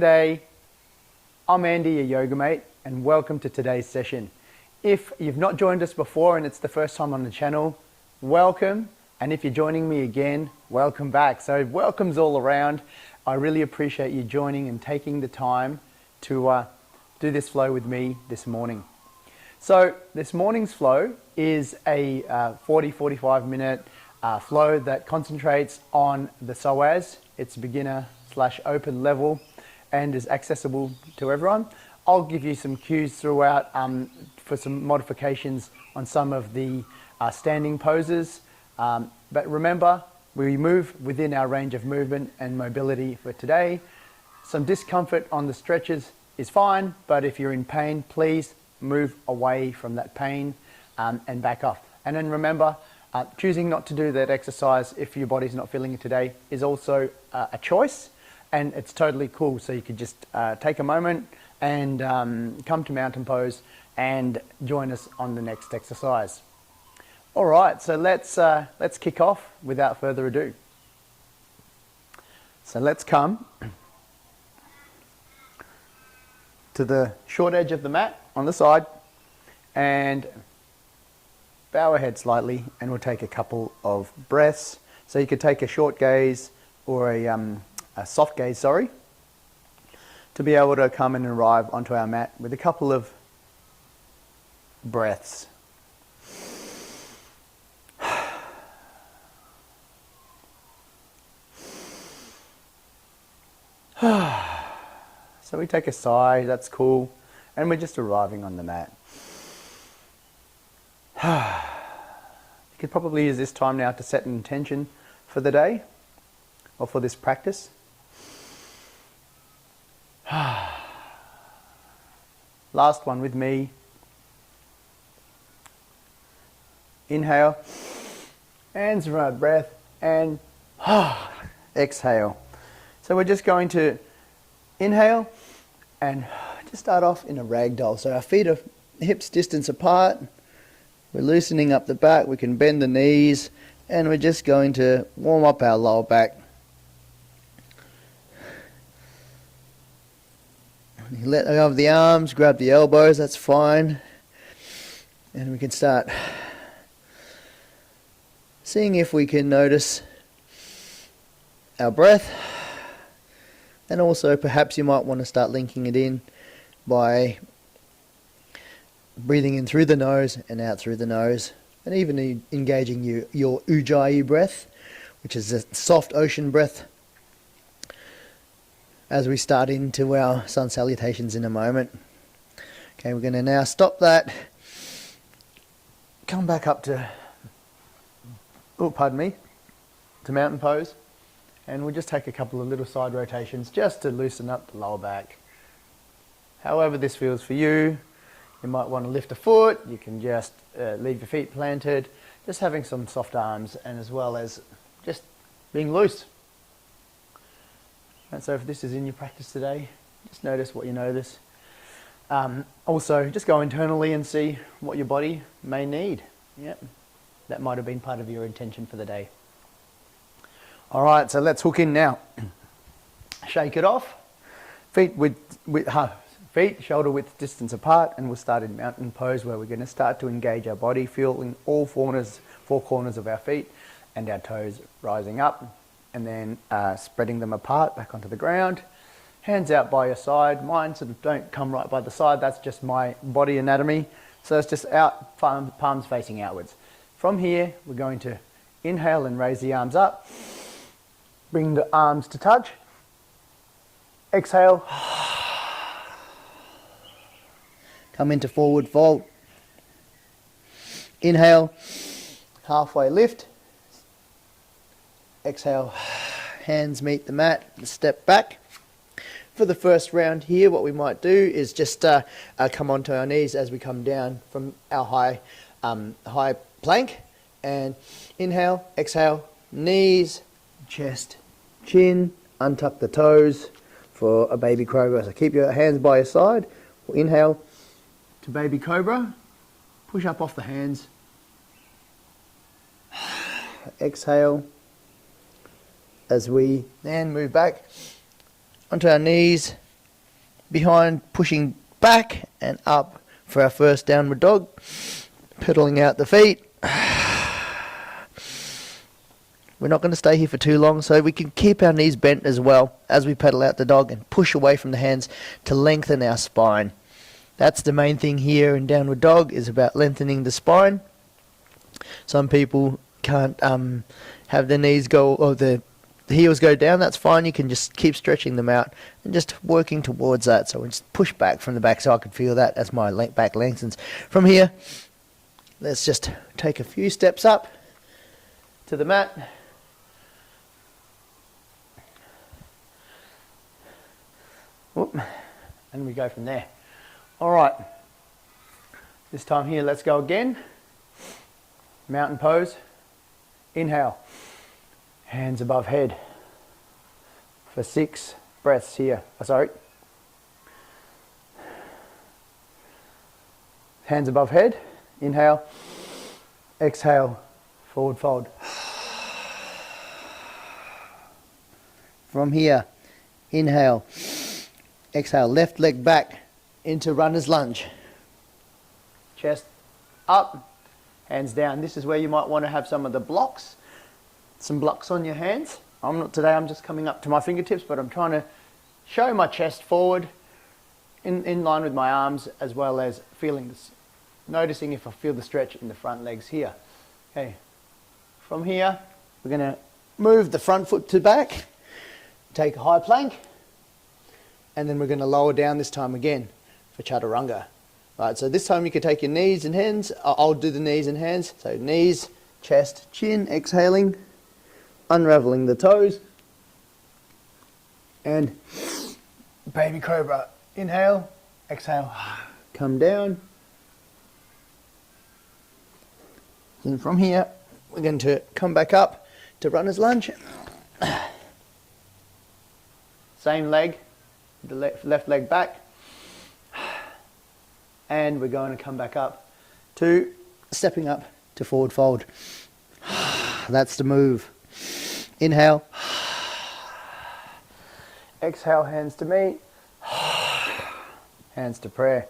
G'day, I'm Andy, your yoga mate, and welcome to today's session. If you've not joined us before and it's the first time on the channel, welcome. And if you're joining me again, welcome back. So welcomes all around. I really appreciate you joining and taking the time to do this flow with me this morning. So this morning's flow is a 40-45 minute flow that concentrates on the psoas. It's beginner/open level and is accessible to everyone. I'll give you some cues throughout for some modifications on some of the standing poses. But remember, we move within our range of movement and mobility for today. Some discomfort on the stretches is fine, but if you're in pain, please move away from that pain and back off. And then remember, choosing not to do that exercise if your body's not feeling it today is also a choice, and it's totally cool. So you could just take a moment and come to mountain pose and join us on the next exercise. All right, so let's kick off without further ado. So let's come to the short edge of the mat on the side and bow our head slightly, and we'll take a couple of breaths. So you could take a short gaze or a soft gaze, sorry, to be able to come and arrive onto our mat with a couple of breaths. So we take a sigh, that's cool, and we're just arriving on the mat. You could probably use this time now to set an intention for the day or for this practice. Last one with me. Inhale, hands around breath, and exhale. So we're just going to inhale and just start off in a ragdoll. So our feet are hips distance apart. We're loosening up the back. We can bend the knees, and we're just going to warm up our lower back. You let go of the arms, grab the elbows, that's fine. And we can start seeing if we can notice our breath. And also perhaps you might want to start linking it in by breathing in through the nose and out through the nose, and even engaging your ujjayi breath, which is a soft ocean breath, as we start into our sun salutations in a moment. Okay, we're going to now stop that, come back up to, to mountain pose, and we'll just take a couple of little side rotations just to loosen up the lower back. However this feels for you. You might want to lift a foot, you can just leave your feet planted, just having some soft arms, and as well as just being loose. And so if this is in your practice today, just notice what you notice. Also, just go internally and see what your body may need. Yep, that might have been part of your intention for the day. All right, so let's hook in now. Shake it off. Feet shoulder width distance apart, and we'll start in mountain pose, where we're going to start to engage our body, feeling all four corners of our feet and our toes rising up, and then spreading them apart back onto the ground. Hands out by your side. Mine sort of don't come right by the side, that's just my body anatomy. So it's just out, palms facing outwards. From here, we're going to inhale and raise the arms up. Bring the arms to touch. Exhale. Come into forward fold. Inhale, halfway lift. Exhale, hands meet the mat, step back. For the first round here, what we might do is just come onto our knees as we come down from our high plank. And inhale, exhale, knees, chest, chin, untuck the toes for a baby cobra. So keep your hands by your side. We'll inhale to baby cobra, push up off the hands, exhale as we then move back onto our knees, behind, pushing back and up for our first downward dog. Pedaling out the feet. We're not going to stay here for too long, so we can keep our knees bent as well as we pedal out the dog and push away from the hands to lengthen our spine. That's the main thing here in downward dog, is about lengthening the spine. Some people can't have their knees go, or the heels go down. That's fine. You can just keep stretching them out and just working towards that. So we just push back from the back, so I can feel that as my back lengthens. From here, let's just take a few steps up to the mat. Whoop. And we go from there. All right. This time here, let's go again. Mountain pose. Inhale. Hands above head. For 6 breaths here. Hands above head. Inhale. Exhale. Forward fold. From here, inhale. Exhale, left leg back into runner's lunge. Chest up, hands down. This is where you might want to have some of the blocks, some blocks on your hands. Today I'm just coming up to my fingertips, but I'm trying to show my chest forward in line with my arms, as well as feeling this, noticing if I feel the stretch in the front legs here. Okay, from here, we're going to move the front foot to back, take a high plank, and then we're going to lower down this time again for chaturanga. Right, so this time you can take your knees and hands. I'll do the knees and hands. So knees, chest, chin, exhaling, unraveling the toes, and baby cobra. Inhale, exhale, come down. Then from here, we're going to come back up to runner's lunge. Same leg. The left leg back, and we're going to come back up to stepping up to forward fold. That's the move. Inhale, exhale, hands to me, hands to prayer,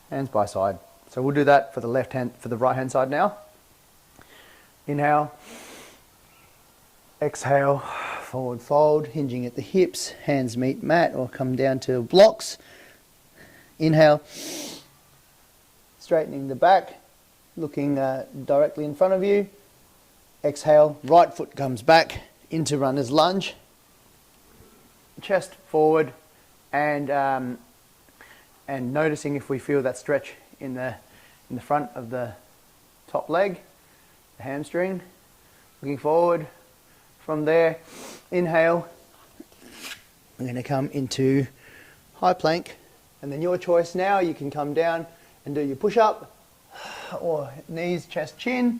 hands by side. So we'll do that for the left hand, for the right hand side now. Inhale, exhale, forward fold, hinging at the hips, hands meet mat or come down to blocks. Inhale, straightening the back, looking directly in front of you. Exhale, right foot comes back into runner's lunge. Chest forward, and noticing if we feel that stretch in the front of the top leg, the hamstring. Looking forward. From there, inhale, we're going to come into high plank, and then your choice now, you can come down and do your push-up, or knees, chest, chin,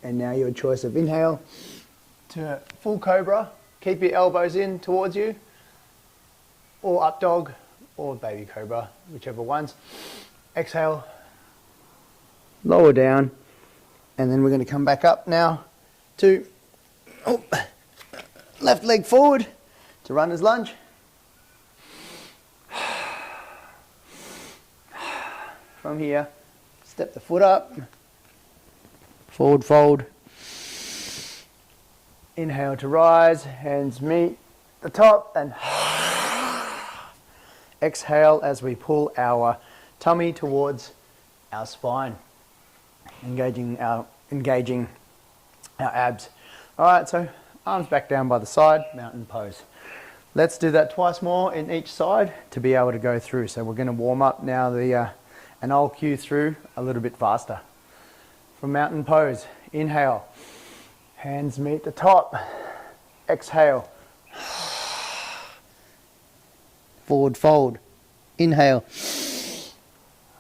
and now your choice of inhale to full cobra, keep your elbows in towards you, or up dog, or baby cobra, whichever ones. Exhale, lower down, and then we're going to come back up now to left leg forward to runner's lunge. From here, step the foot up, forward fold. Inhale to rise, hands meet the top, and exhale as we pull our tummy towards our spine, engaging our abs. All right, so arms back down by the side, mountain pose. Let's do that twice more in each side to be able to go through. So we're going to warm up now, and I'll cue through a little bit faster. From mountain pose, inhale, hands meet the top, exhale, forward fold, inhale,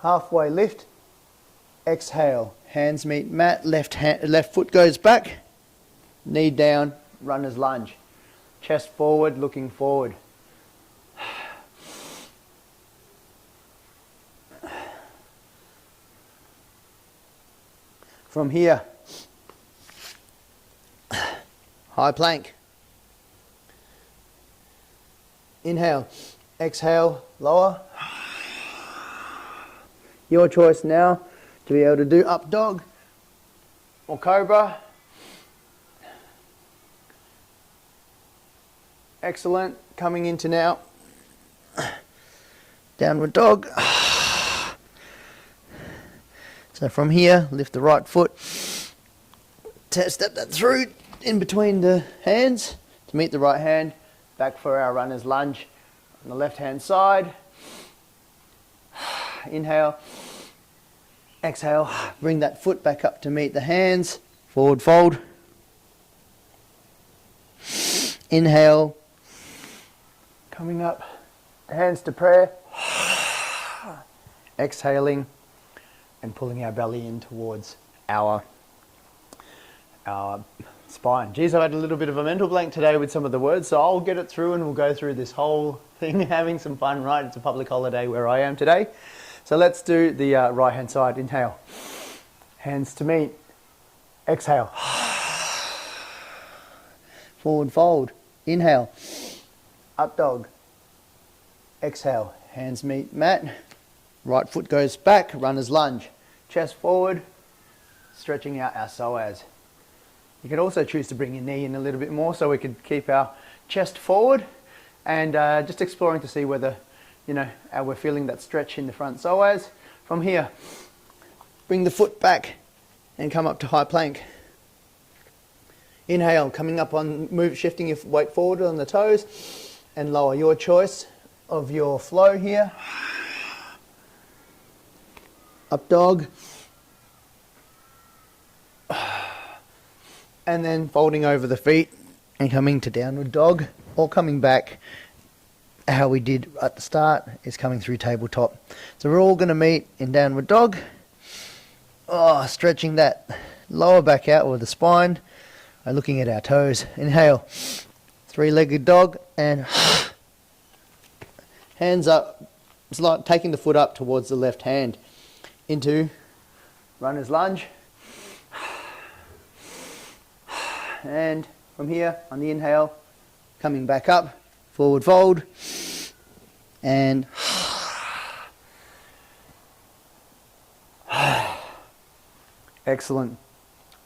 halfway lift, exhale, hands meet mat, left foot goes back, knee down, runner's lunge. Chest forward, looking forward. From here, high plank. Inhale, exhale, lower. Your choice now to be able to do up dog or cobra. Excellent. Coming into now downward dog. So from here, lift the right foot, step that through in between the hands to meet the right hand. Back for our runner's lunge on the left hand side. Inhale, exhale, bring that foot back up to meet the hands, forward fold. Inhale, coming up, hands to prayer. Exhaling and pulling our belly in towards our spine. Geez, I had a little bit of a mental blank today with some of the words, so I'll get it through and we'll go through this whole thing having some fun, right? It's a public holiday where I am today. So let's do the right hand side. Inhale, hands to meet. Exhale, forward fold. Inhale, up dog. Exhale, hands meet mat. Right foot goes back, runner's lunge. Chest forward, stretching out our psoas. You can also choose to bring your knee in a little bit more so we can keep our chest forward, and just exploring to see whether, we're feeling that stretch in the front psoas. From here, bring the foot back and come up to high plank. Inhale, coming up on, shifting your weight forward on the toes and lower. Your choice of your flow here. Up dog. And then folding over the feet and coming to downward dog, or coming back how we did at the start is coming through tabletop. So we're all going to meet in downward dog. Stretching that lower back out with the spine, looking at our toes. Inhale, three-legged dog, and hands up. It's like taking the foot up towards the left hand into runner's lunge. And from here, on the inhale, coming back up, forward fold, and excellent.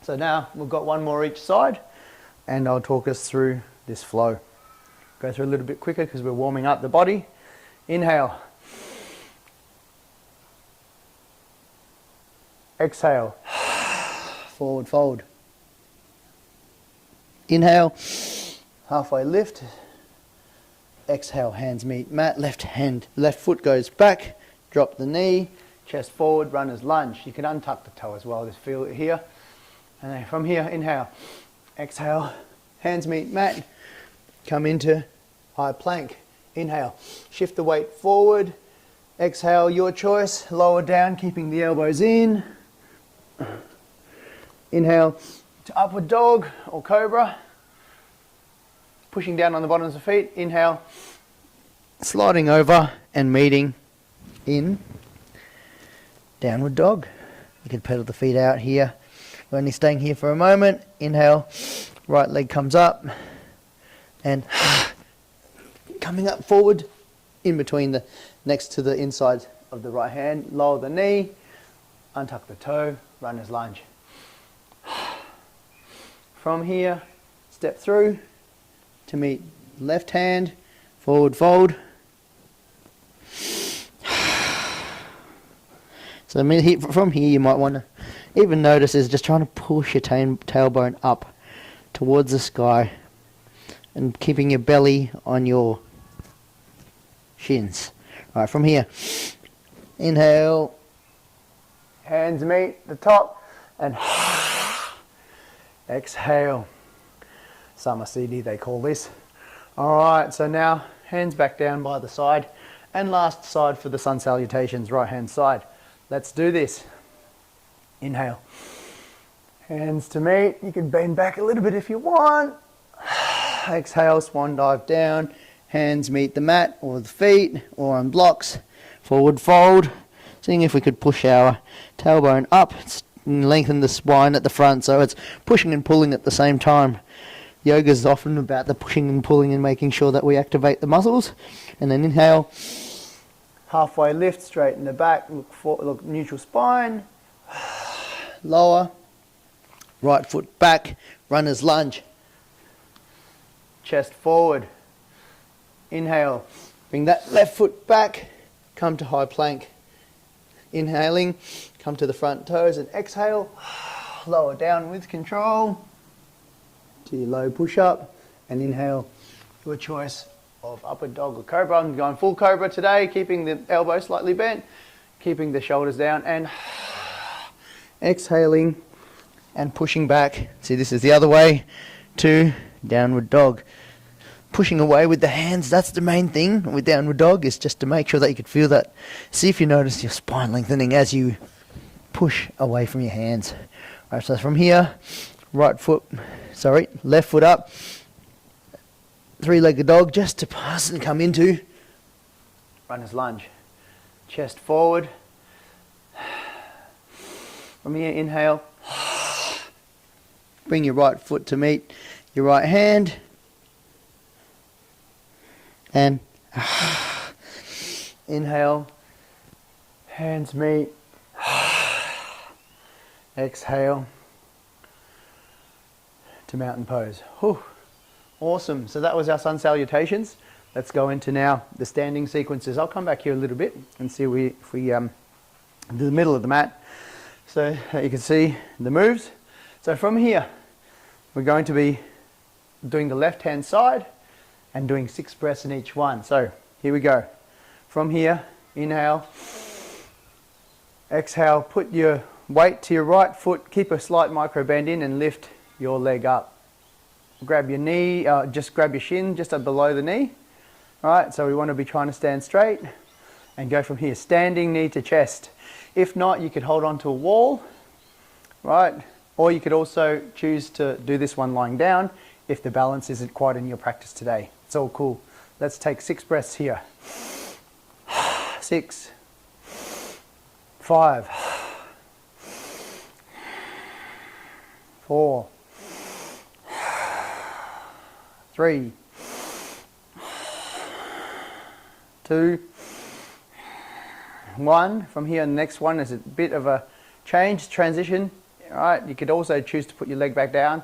So now we've got one more each side, and I'll talk us through this flow. Go through a little bit quicker because we're warming up the body. Inhale. Exhale. Forward fold. Inhale, halfway lift. Exhale, hands meet mat, left foot goes back, drop the knee, chest forward, runner's lunge. You can untuck the toe as well, just feel it here. And then from here, inhale, exhale, hands meet mat, come into high plank. Inhale, shift the weight forward. Exhale, your choice, lower down, keeping the elbows in. Inhale to upward dog or cobra, pushing down on the bottoms of the feet. Inhale, sliding over and meeting in downward dog. You can pedal the feet out here. We're only staying here for a moment. Inhale, right leg comes up and coming up forward in between the next to the inside of the right hand. Lower the knee, untuck the toe, runner's lunge. From here, step through to meet left hand, forward fold. So from here you might want to even notice is just trying to push your tailbone up towards the sky and keeping your belly on your shins. All right, from here, inhale, hands meet the top, and exhale. Summer CD they call this. All right, so now hands back down by the side, and last side for the sun salutations, right hand side. Let's do this. Inhale, hands to meet. You can bend back a little bit if you want. Exhale, swan dive down, hands meet the mat or the feet or on blocks, forward fold, seeing if we could push our tailbone up and lengthen the spine at the front so it's pushing and pulling at the same time. Yoga is often about the pushing and pulling and making sure that we activate the muscles. And then inhale, halfway lift, straighten the back, look neutral spine, lower, right foot back, runner's lunge, chest forward, inhale, bring that left foot back, come to high plank, inhaling, come to the front toes and exhale, lower down with control to your low push-up and inhale your choice of upward dog or cobra. I'm going full cobra today, keeping the elbow slightly bent, keeping the shoulders down and exhaling and pushing back. See, this is the other way to downward dog. Pushing away with the hands, that's the main thing with downward dog, is just to make sure that you can feel that. See if you notice your spine lengthening as you push away from your hands. Alright, so from here, left foot up, three-legged dog, just to pass and come into runner's lunge. Chest forward. From here, inhale. Bring your right foot to meet your right hand. And inhale, hands meet, exhale to mountain pose. Whew. Awesome. So that was our sun salutations. Let's go into now the standing sequences. I'll come back here a little bit and see if we do the middle of the mat. So you can see the moves. So from here, we're going to be doing the left hand side and doing 6 breaths in each one. So here we go. From here, inhale, exhale, put your weight to your right foot, keep a slight micro bend in and lift your leg up. Grab your knee, just grab your shin just up below the knee. All right, so we want to be trying to stand straight and go from here, standing knee to chest. If not, you could hold on to a wall, right? Or you could also choose to do this one lying down if the balance isn't quite in your practice today. It's all cool. Let's take 6 breaths here. 6, 5, 4, 3, 2, 1. From here, the next one is a bit of a transition. All right, you could also choose to put your leg back down.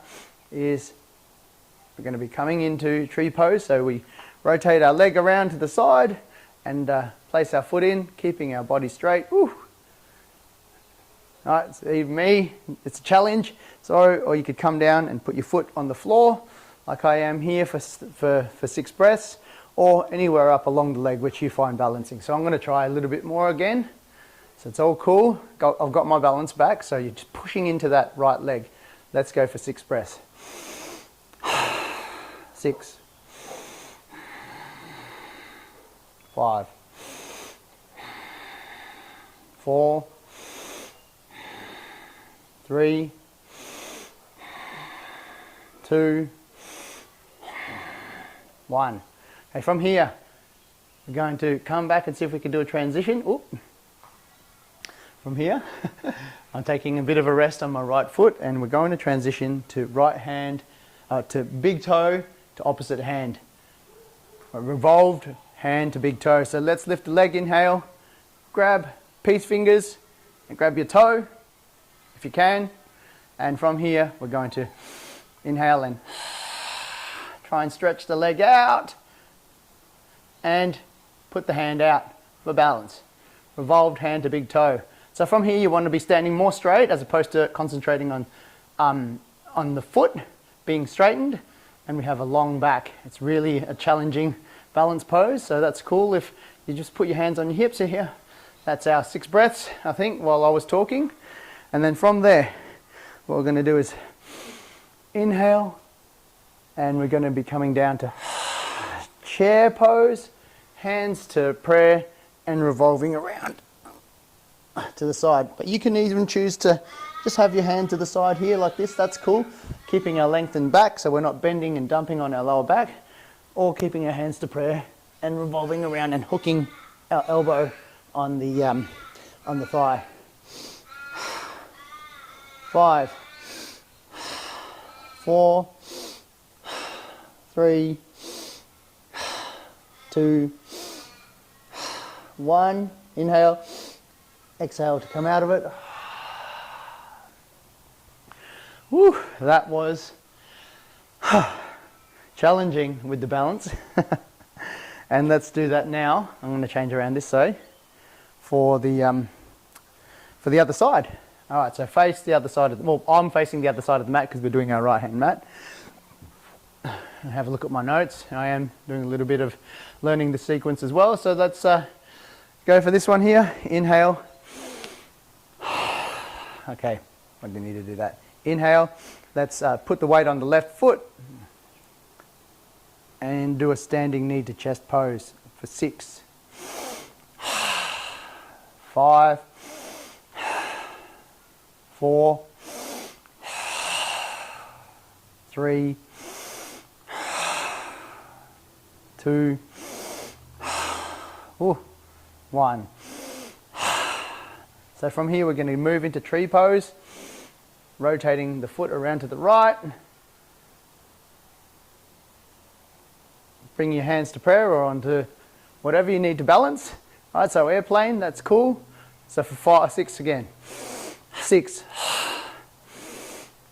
We're going to be coming into tree pose, so we rotate our leg around to the side and place our foot in, keeping our body straight. Woo. All right, so even me, it's a challenge. So, or you could come down and put your foot on the floor, like I am here for 6 breaths, or anywhere up along the leg which you find balancing. So I'm going to try a little bit more again. So it's all cool. I've got my balance back, so you're just pushing into that right leg. Let's go for 6 breaths. 6, 5, 4, 3, 2, 1. Okay, from here, we're going to come back and see if we can do a transition. Oop. From here, I'm taking a bit of a rest on my right foot, and we're going to transition to right hand, to big toe to opposite hand. A revolved hand to big toe. So let's lift the leg, inhale, grab peace fingers and grab your toe if you can. And from here, we're going to inhale and try and stretch the leg out and put the hand out for balance. Revolved hand to big toe. So from here, you want to be standing more straight as opposed to concentrating on the foot being straightened, and we have a long back. It's really a challenging balance pose, so that's cool if you just put your hands on your hips here. That's our 6 breaths, I think, while I was talking. And then from there, what we're going to do is inhale, and we're going to be coming down to chair pose, hands to prayer, and revolving around to the side. But you can even choose to just have your hand to the side here like this. That's cool. Keeping our lengthened back so we're not bending and dumping on our lower back, or keeping our hands to prayer and revolving around and hooking our elbow on the thigh. 5, 4, 3, 2, 1. Inhale, exhale to come out of it. Whew, that was challenging with the balance. And let's do that now. I'm going to change around this way for the other side. All right, so face the other side of the, well, I'm facing the other side of the mat because we're doing our right hand mat. And have a look at my notes. I am doing a little bit of learning the sequence as well. So let's go for this one here. Inhale. Okay, I didn't need to do that. Inhale. Let's put the weight on the left foot and do a standing knee to chest pose for 6, 5, 4, 3, 2, 1. So from here we're going to move into tree pose, rotating the foot around to the right. Bring your hands to prayer or onto whatever you need to balance. All right, so airplane, that's cool. So for 5, 6 again. 6,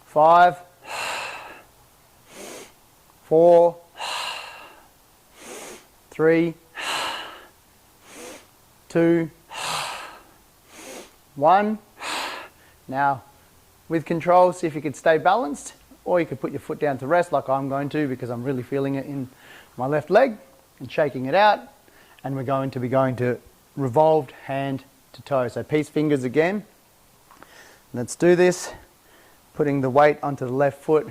5, 4, 3, 2, 1. Now, with control, see if you could stay balanced, or you could put your foot down to rest like I'm going to because I'm really feeling it in my left leg and shaking it out. And we're going to be going to revolved hand to toe. So peace fingers again. Let's do this. Putting the weight onto the left foot,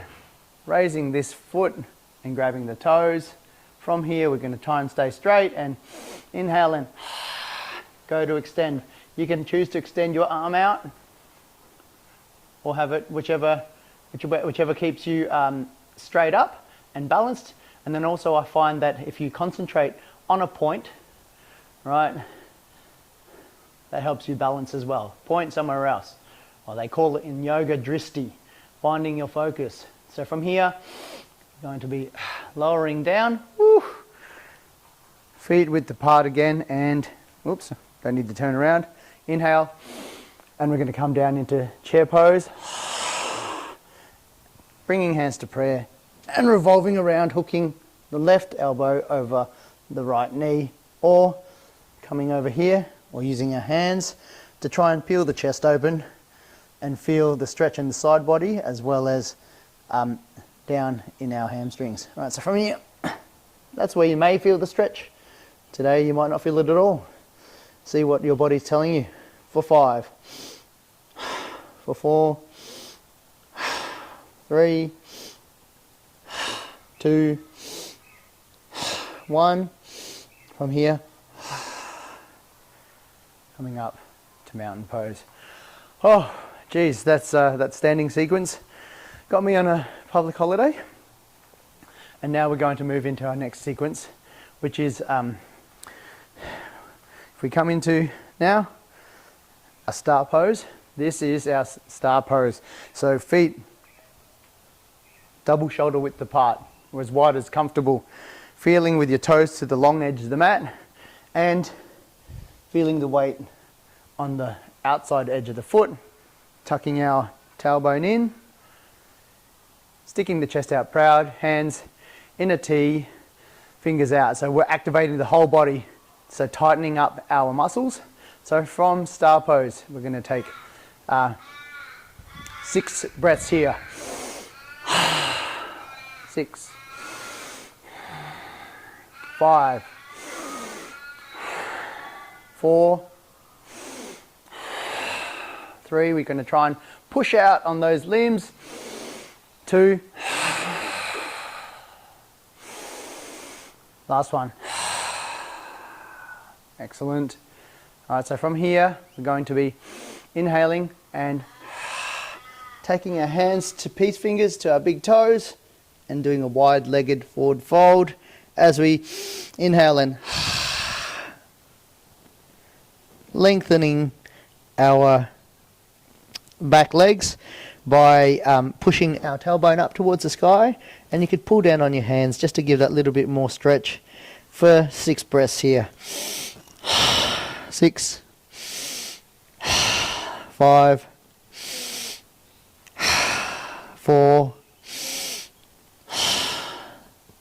raising this foot and grabbing the toes. From here, we're going to try and stay straight and inhale and go to extend. You can choose to extend your arm out or have it whichever keeps you straight up and balanced. And then also I find that if you concentrate on a point, right, that helps you balance as well. Point somewhere else. Or they call it in yoga dristi, finding your focus. So from here, you're going to be lowering down. Woo. Feet width apart again and, oops, don't need to turn around. Inhale. And we're going to come down into chair pose. Bringing hands to prayer and revolving around, hooking the left elbow over the right knee, or coming over here, or using our hands to try and peel the chest open and feel the stretch in the side body as well as down in our hamstrings. All right, so from here, that's where you may feel the stretch. Today you might not feel it at all. See what your body's telling you. For 5, for 4, 3, 2, 1. From here, coming up to mountain pose. Oh, geez, that's that standing sequence got me on a public holiday. And now we're going to move into our next sequence, which is, if we come into now, a star pose. This is our star pose. So feet double shoulder width apart, or as wide as comfortable. Feeling with your toes to the long edge of the mat and feeling the weight on the outside edge of the foot, tucking our tailbone in, sticking the chest out proud, hands in a T, fingers out. So we're activating the whole body, so tightening up our muscles. So from star pose, we're going to take 6 breaths here. 6, 5, 4, 3. We're going to try and push out on those limbs. 2. Last one. Excellent. All right, so from here, we're going to be inhaling and taking our hands to peace fingers to our big toes and doing a wide-legged forward fold as we inhale and lengthening our back legs, by pushing our tailbone up towards the sky, and you could pull down on your hands just to give that little bit more stretch for 6 breaths here. 6, 5, 4,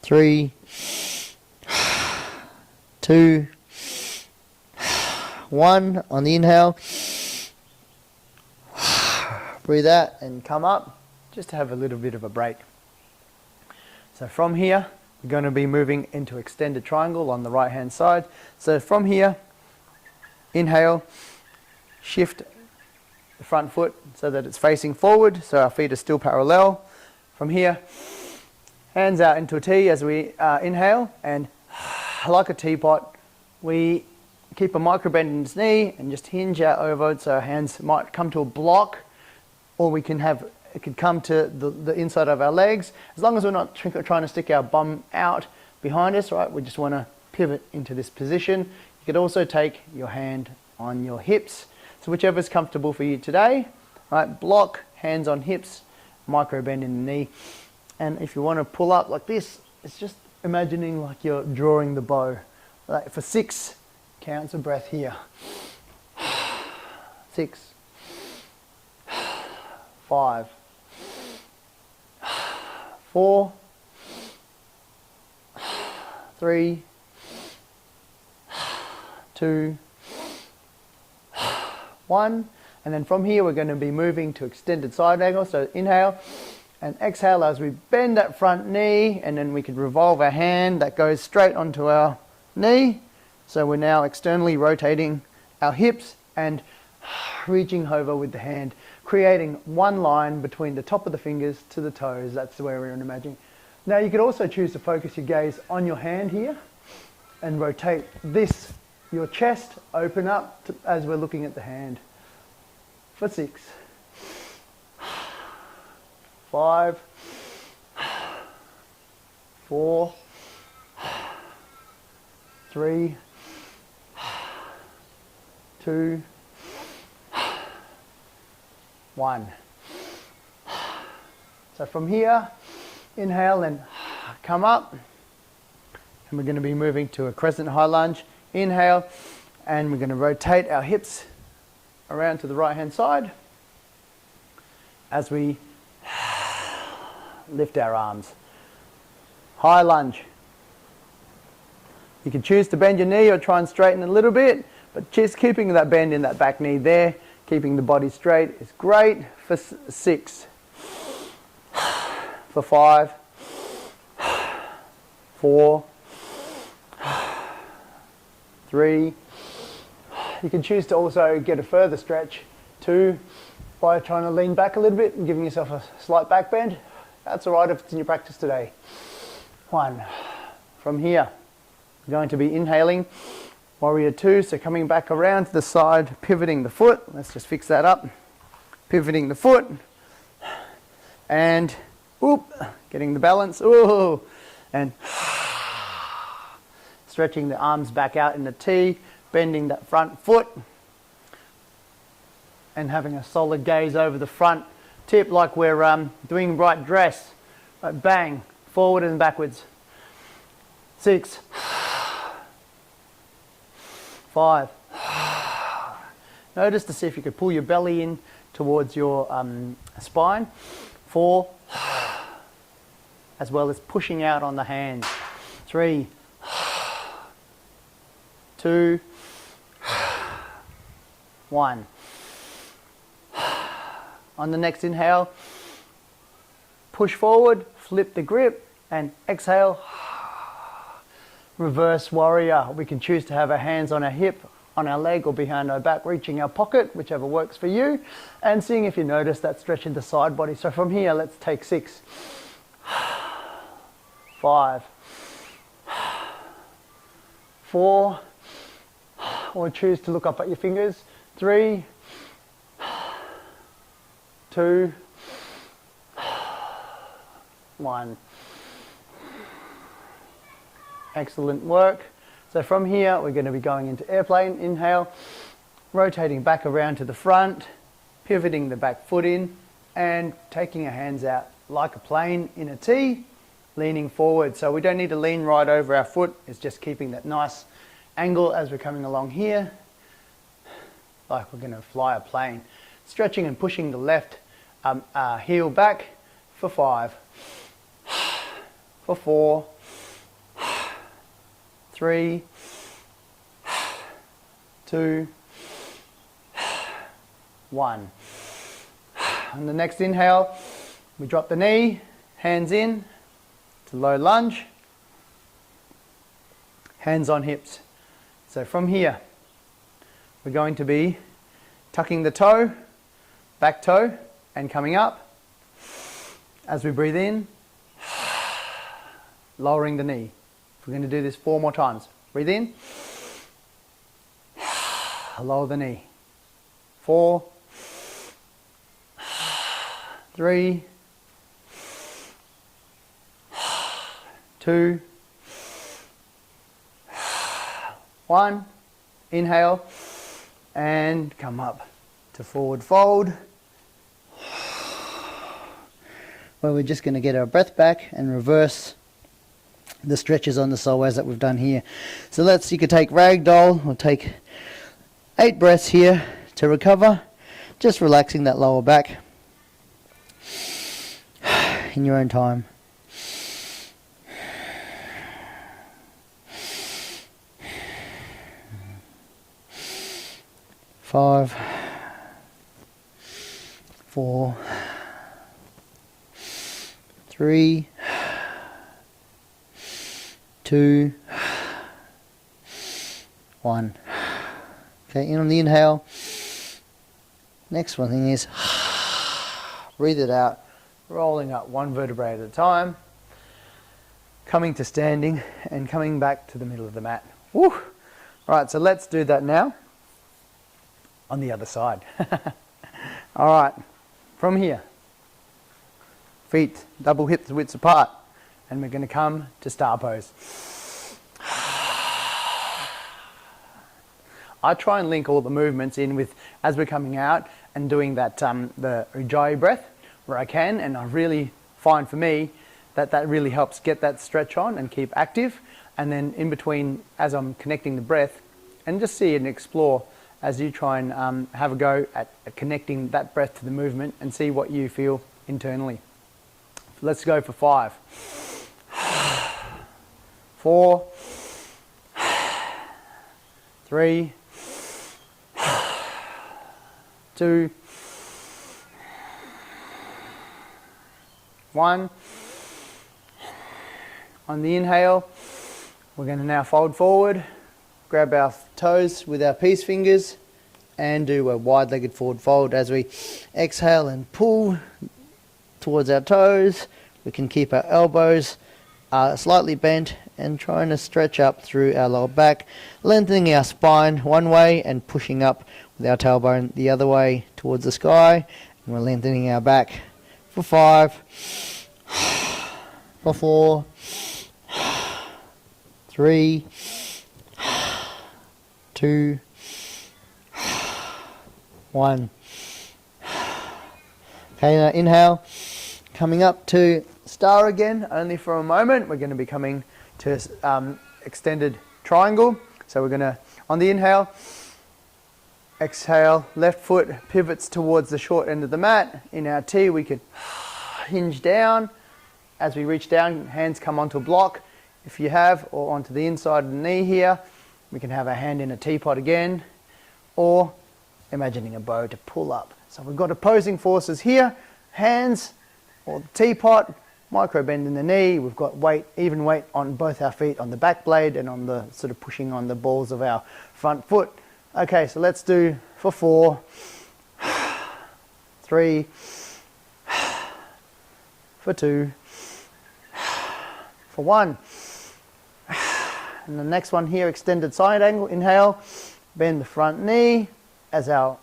3, 2, 1 on the inhale. Breathe out and come up, just to have a little bit of a break. So from here, we're going to be moving into extended triangle on the right hand side. So from here, inhale, shift the front foot so that it's facing forward, so our feet are still parallel. From here, hands out into a T as we inhale, and like a teapot, we keep a micro bend in his knee and just hinge out over it, so our hands might come to a block, or we can have, it could come to the inside of our legs, as long as we're not trying to stick our bum out behind us, right? We just want to pivot into this position. You could also take your hand on your hips, so whichever is comfortable for you today, right? Block, hands on hips, micro bend in the knee. And if you want to pull up like this, it's just imagining like you're drawing the bow. Like for 6 counts of breath here. 6, 5, 4, 3, 2, 1. And then from here we're going to be moving to extended side angle. So inhale and exhale as we bend that front knee, and then we can revolve our hand that goes straight onto our knee. So we're now externally rotating our hips and reaching over with the hand, creating one line between the top of the fingers to the toes. That's the way we're imagining. Now you could also choose to focus your gaze on your hand here and rotate this, your chest, open up as we're looking at the hand. For 6, 5, 4, 3, 2, 1. So from here, inhale and come up, and we're going to be moving to a crescent high lunge. Inhale, and we're going to rotate our hips around to the right hand side as we lift our arms. High lunge. You can choose to bend your knee or try and straighten a little bit, but just keeping that bend in that back knee there, keeping the body straight is great. For 6, for 5, 4, 3. You can choose to also get a further stretch, 2, by trying to lean back a little bit and giving yourself a slight back bend. That's all right if it's in your practice today. 1. From here, we're going to be inhaling, warrior 2, so coming back around to the side, pivoting the foot. Let's just fix that up. Pivoting the foot, and whoop, getting the balance, ooh, and stretching the arms back out in the T, bending that front foot, and having a solid gaze over the front tip like we're doing right dress. Right, bang, forward and backwards. 6, 5. Notice to see if you could pull your belly in towards your spine. 4, as well as pushing out on the hands. 3, 2, 1. On the next inhale, push forward, flip the grip, and exhale, reverse warrior. We can choose to have our hands on our hip, on our leg, or behind our back, reaching our pocket, whichever works for you, and seeing if you notice that stretch in the side body. So from here, let's take 6, 5, 4, or choose to look up at your fingers. 3, 2, 1. Excellent work. So from here, we're going to be going into airplane. Inhale, rotating back around to the front, pivoting the back foot in, and taking our hands out like a plane in a T, leaning forward. So we don't need to lean right over our foot. It's just keeping that nice angle as we're coming along here, like we're going to fly a plane. Stretching and pushing the left heel back for 5, for 4, 3, 2, 1. On the next inhale, we drop the knee, hands in to low lunge, hands on hips. So from here, we're going to be tucking the toe, back toe, and coming up. As we breathe in, lowering the knee. We're going to do this 4 more times. Breathe in, lower the knee. 4, 3, 2, 1. Inhale and come up to forward fold, Where we're just going to get our breath back and reverse the stretches on the psoas that we've done here. So you could take ragdoll or take 8 breaths here to recover, just relaxing that lower back in your own time. Five, 4, 3, 2, 1. Okay, in on the inhale. Next one thing is breathe it out, rolling up 1 vertebrae at a time, coming to standing and coming back to the middle of the mat. Woo! All right, so let's do that now on the other side. All right, from here, feet double hips widths apart, and we're going to come to star pose. I try and link all the movements in with as we're coming out and doing that the Ujjayi breath where I can, and I really find for me that really helps get that stretch on and keep active. And then in between, as I'm connecting the breath, and just see and explore as you try and have a go at connecting that breath to the movement and see what you feel internally. Let's go for 5, 4, 3, 2, 1. On the inhale, we're going to now fold forward, grab our toes with our peace fingers and do a wide-legged forward fold. As we exhale and pull towards our toes, we can keep our elbows slightly bent and trying to stretch up through our lower back, lengthening our spine one way and pushing up with our tailbone the other way towards the sky. And we're lengthening our back for 5, for 4, 3, 2, 1. Okay, now inhale, coming up to star again, only for a moment. We're going to be coming to extended triangle. So we're going to, on the inhale, exhale, left foot pivots towards the short end of the mat. In our T, we could hinge down. As we reach down, hands come onto a block, if you have, or onto the inside of the knee here. We can have our hand in a teapot again, or imagining a bow to pull up. So we've got opposing forces here, hands or the teapot, micro bend in the knee. We've got weight, even weight on both our feet, on the back blade and on the sort of pushing on the balls of our front foot. Okay, so let's do for 4, 3, for 2, for 1. And the next one here, extended side angle. Inhale, bend the front knee as our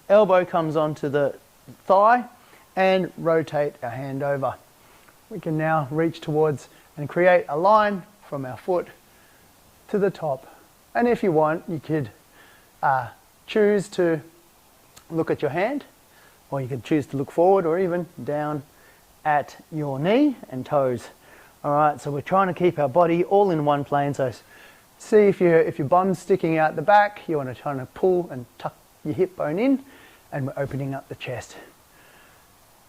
elbow comes onto the thigh and rotate our hand over. We can now reach towards and create a line from our foot to the top. And if you want, you could choose to look at your hand or you could choose to look forward or even down at your knee and toes. All right, so we're trying to keep our body all in one plane. So see if your bum's sticking out the back, you want to try to pull and tuck your hip bone in, and we're opening up the chest.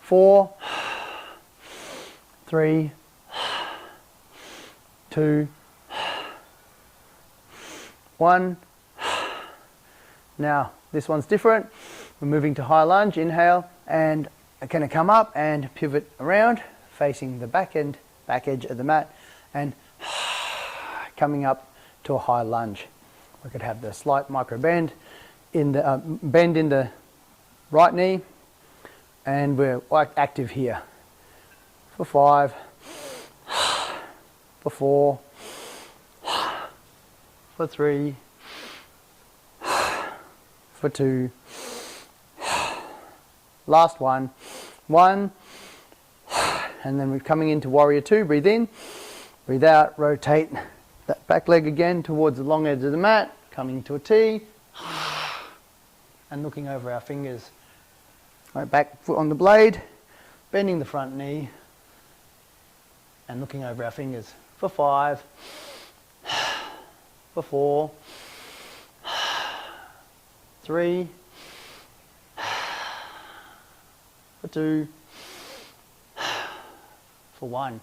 4, 3, 2, 1. Now, this one's different. We're moving to high lunge, inhale, and I'm going to come up and pivot around, facing the back edge of the mat, and coming up to a high lunge. We could have the slight micro bend in the right knee, and we're active here. For 5, for 4, for 3, for 2, last one, 1, and then we're coming into warrior 2. Breathe in, breathe out, rotate that back leg again towards the long edge of the mat, coming to a T, and looking over our fingers. Right, back foot on the blade, bending the front knee, and looking over our fingers. For 5, for 4, 3, for 2, for 1.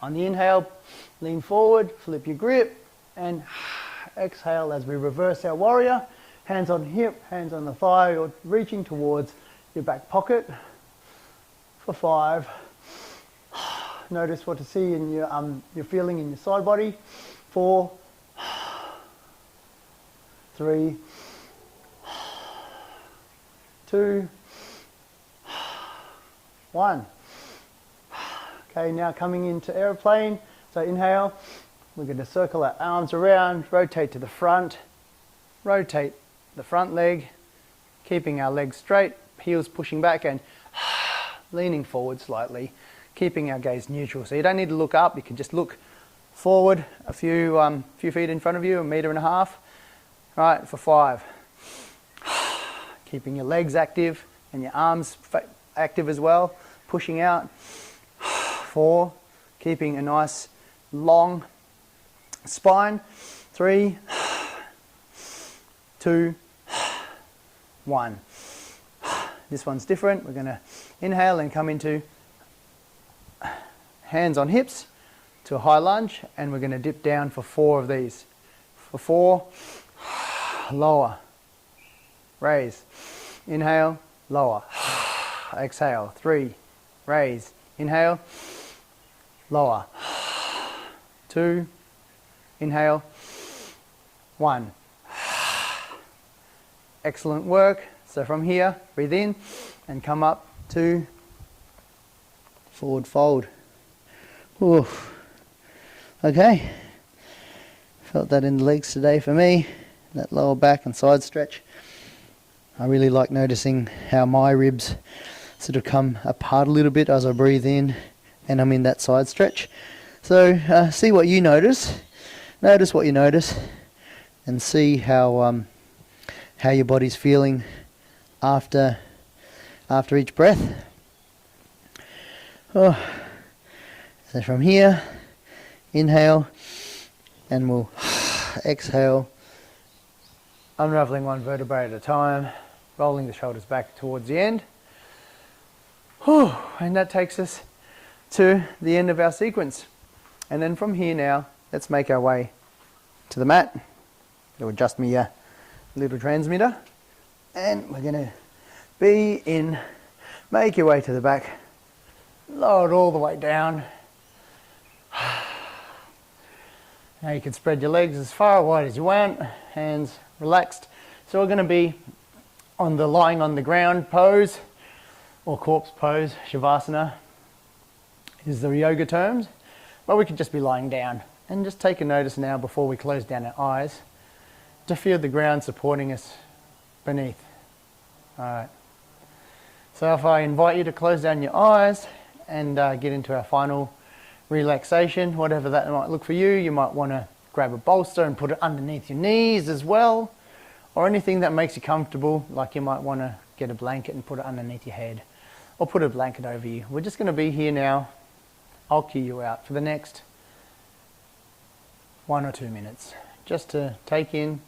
On the inhale, lean forward, flip your grip, and exhale as we reverse our warrior. Hands on hip, hands on the thigh, or reaching towards your back pocket. For 5. Notice what to see in you're feeling in your side body. 4, 3, 2, 1. Okay, now coming into aeroplane. So inhale, we're going to circle our arms around, rotate to the front, rotate the front leg, keeping our legs straight, heels pushing back, and leaning forward slightly, keeping our gaze neutral. So you don't need to look up, you can just look forward a few feet in front of you, 1.5 meters. Right, for 5. Keeping your legs active and your arms active as well, pushing out. 4, keeping a nice long spine. 3, 2, 1. This one's different. We're going to inhale and come into hands on hips to a high lunge, and we're going to dip down for 4 of these. For 4, lower, raise, inhale, lower, exhale. 3, raise, inhale, lower, 2, inhale, 1. Excellent work. So from here, breathe in and come up to forward fold. Ooh. Okay, felt that in the legs today for me, that lower back and side stretch. I really like noticing how my ribs sort of come apart a little bit as I breathe in and I'm in that side stretch. So see what you notice, notice what you notice, and see how your body's feeling after each breath. Oh. So from here, inhale, and we'll exhale, unraveling one vertebrae at a time, rolling the shoulders back towards the end. Whew. And that takes us to the end of our sequence. And then from here now, let's make our way to the mat. It'll adjust me a little transmitter. And we're going to make your way to the back, lower it all the way down. Now you can spread your legs as far wide as you want, hands relaxed. So we're going to be on the lying on the ground pose, or corpse pose, Shavasana is the yoga terms, but we could just be lying down. And just take a notice now before we close down our eyes to feel the ground supporting us beneath. Alright. So if I invite you to close down your eyes and get into our final relaxation, whatever that might look for you. You might want to grab a bolster and put it underneath your knees as well, or anything that makes you comfortable, like you might want to get a blanket and put it underneath your head, or put a blanket over you. We're just going to be here now. I'll cue you out for the next 1 or 2 minutes, just to take in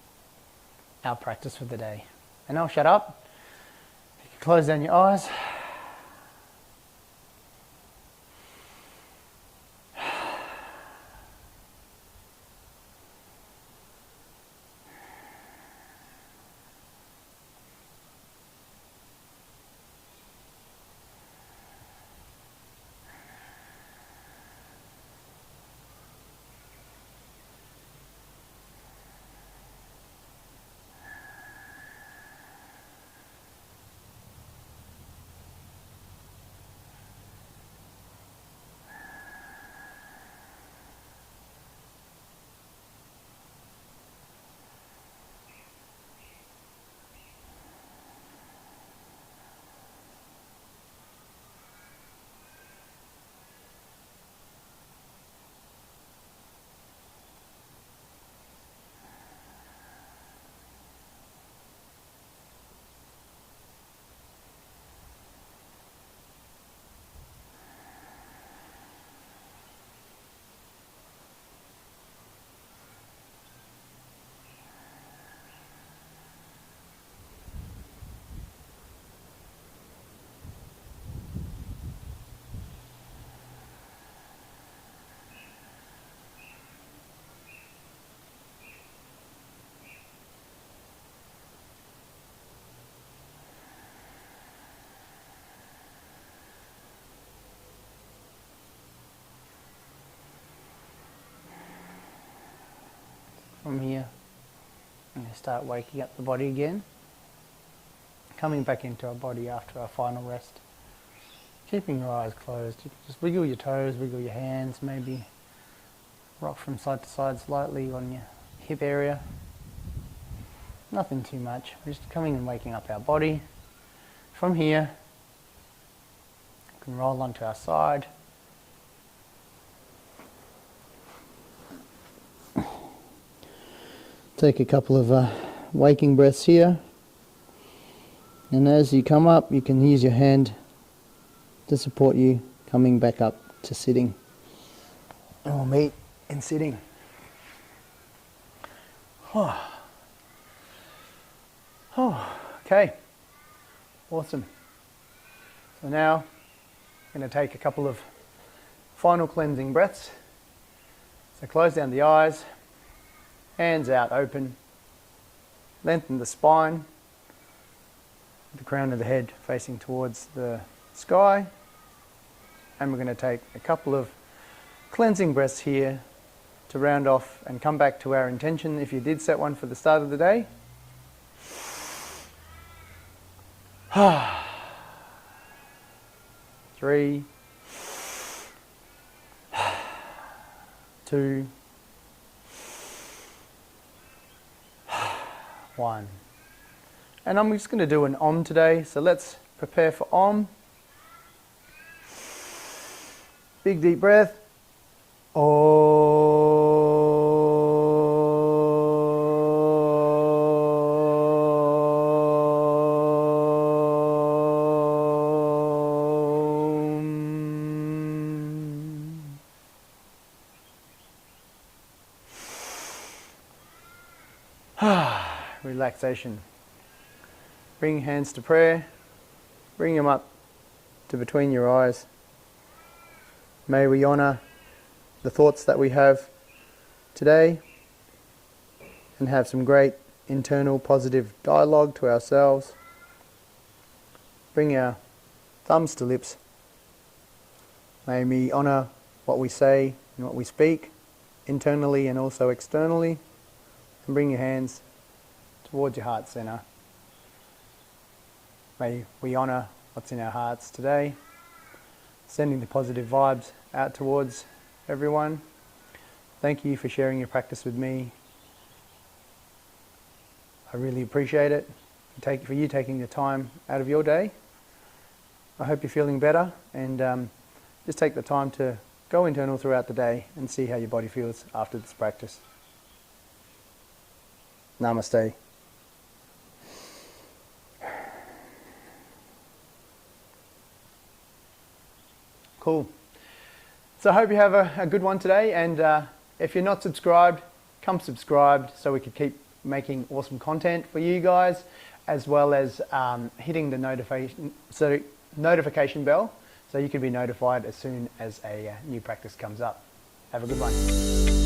our practice for the day. And I'll shut up. You can close down your eyes. From here, I'm going to start waking up the body again, coming back into our body after our final rest. Keeping your eyes closed, you can just wiggle your toes, wiggle your hands, maybe rock from side to side slightly on your hip area. Nothing too much, we're just coming and waking up our body. From here, we can roll onto our side. Take a couple of waking breaths here, and as you come up you can use your hand to support you coming back up to sitting, and we'll meet in sitting. Okay, awesome. So now I'm going to take a couple of final cleansing breaths. So close down the eyes. Hands out open, lengthen the spine, the crown of the head facing towards the sky, and we're going to take a couple of cleansing breaths here to round off and come back to our intention if you did set one for the start of the day. 3, 2, 1. And I'm just going to do an Om today, so let's prepare for Om. Big deep breath. Relaxation. Bring hands to prayer. Bring them up to between your eyes. May we honour the thoughts that we have today and have some great internal positive dialogue to ourselves. Bring our thumbs to lips. May we honour what we say and what we speak internally and also externally. And bring your hands towards your heart center. May we honour what's in our hearts today, sending the positive vibes out towards everyone. Thank you for sharing your practice with me. I really appreciate it, for you taking the time out of your day. I hope you're feeling better, and just take the time to go internal throughout the day and see how your body feels after this practice. Namaste. Cool. So I hope you have a good one today, and if you're not subscribed, come subscribed so we can keep making awesome content for you guys, as well as hitting the notification bell so you can be notified as soon as a new practice comes up. Have a good one.